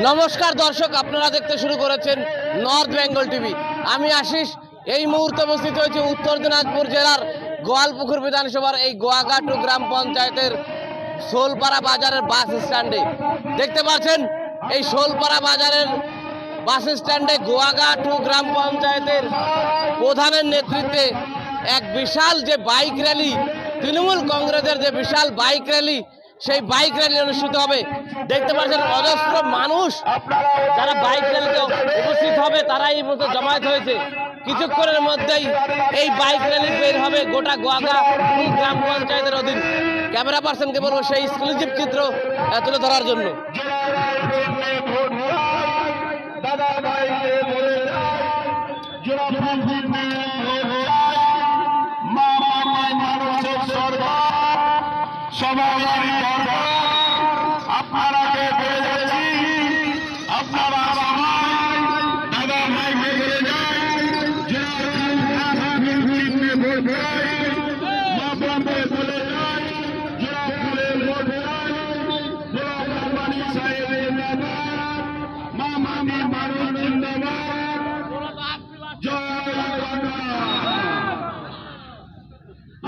নমস্কার দর্শক, আপনারা দেখতে শুরু করেছেন নর্থ বেঙ্গল টিভি। আমি আশিস। এই মুহূর্তে উপস্থিত হয়েছে উত্তর দিনাজপুর জেলার গোয়ালপুকুর বিধানসভার এই গোয়াঘাটু গ্রাম পঞ্চায়েতের শোলপাড়া বাজারের বাস স্ট্যান্ডে। দেখতে পাচ্ছেন এই শোলপাড়া বাজারের বাস স্ট্যান্ডে গোয়াঘাটু গ্রাম পঞ্চায়েতের প্রধানের নেতৃত্বে এক বিশাল যে বাইক র্যালি, তৃণমূল কংগ্রেসের যে বিশাল বাইক র্যালি, সেই বাইক র্যালি অনুষ্ঠিত হবে। দেখতে পাচ্ছেন অজস্র মানুষ যারা বাইক র্যালিতে উপস্থিত হবে, তারাই এই মুহূর্তে জমায়েত হয়েছে। কিছুক্ষণের মধ্যেই এই বাইক র্যালি বের হবে গোটা গোয়াঘাটু গ্রাম পঞ্চায়েতের অধীন। ক্যামেরা পার্সনকে বলবো সেই এক্সক্লুসিভ চিত্র তুলে ধরার জন্য।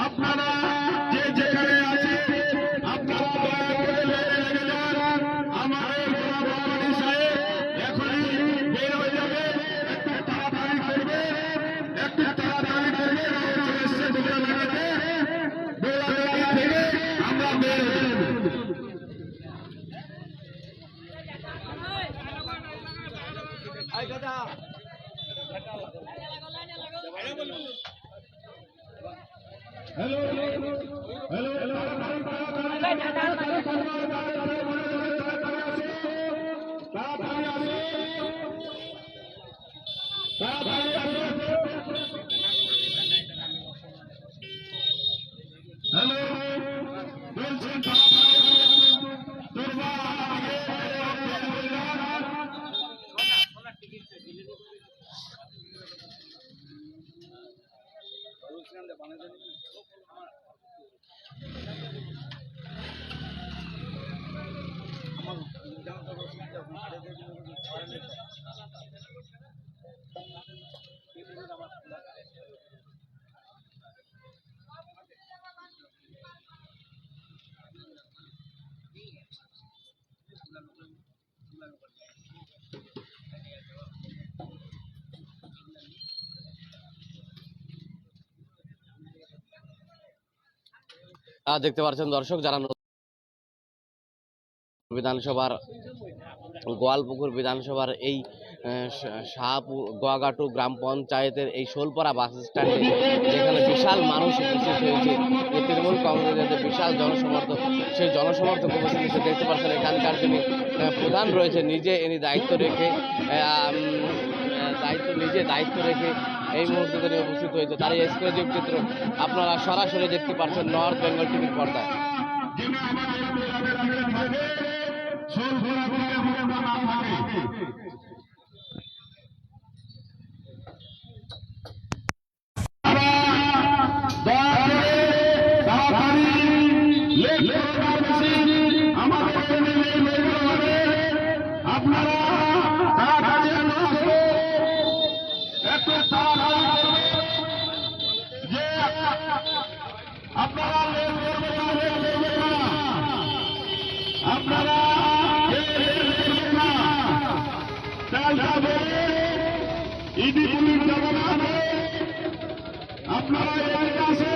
আপনারা যে যেখানে আছেন, আপনারা দয়া করে লেগে যান। আমাদের ভবানী সাহেব এখনই বের হয়ে যাবে। একটু তাড়াতাড়ি করবে, একটু তাড়াতাড়ি করবে। থেকে আমরা বের হয়ে যাব। হ্যালো হ্যালো হ্যালো দেখতে পাচ্ছেন দর্শক, যারা বিধানসভার গোয়ালপুকুর বিধানসভার এই শাহপুর গোয়াঘাটু গ্রাম পঞ্চায়েতের এই শোলপাড়া বাস স্ট্যান্ডে যেখানে বিশাল মানুষ উপস্থিত হয়েছে, যে তৃণমূল কংগ্রেসের যে বিশাল জনসমর্থক, সেই জনসমর্থক উপস্থিত হয়েছে। দেখতে পাচ্ছেন এখানকার যিনি প্রধান রয়েছে, নিজে ইনি দায়িত্ব রেখে এই মুহূর্তে তিনি উপস্থিত হয়েছে। তার এই এক্সক্লুসিভ চিত্র আপনারা সরাসরি দেখতে পাচ্ছেন নর্থ বেঙ্গল টিভির পর্দায়। ইডি পুলিশ জমানা হবে, আপনারা এলাকা আছে।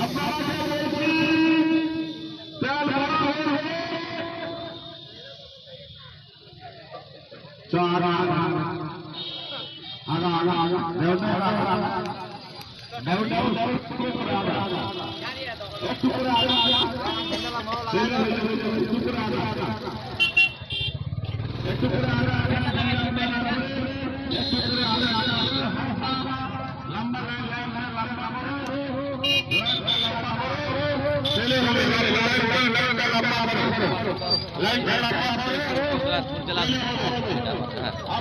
আপনারা বলছি তেল ভরা হবে, আগা আগা আগা একটু করে আগা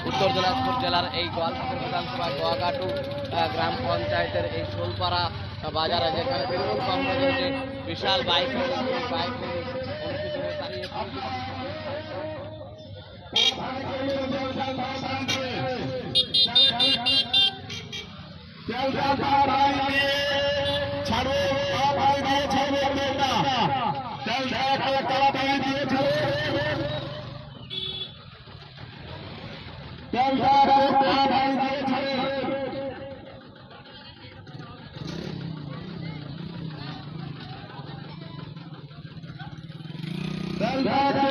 উত্তর দিনাজপুর জেলার এই গোয়ালপুকুর বিধানসভা গোয়াঘাটু গ্রাম পঞ্চায়েতের এই শোলপাড়া বাজারে, যেখানে তৃণমূল কংগ্রেসের যে বিশাল বাইক বাইক Del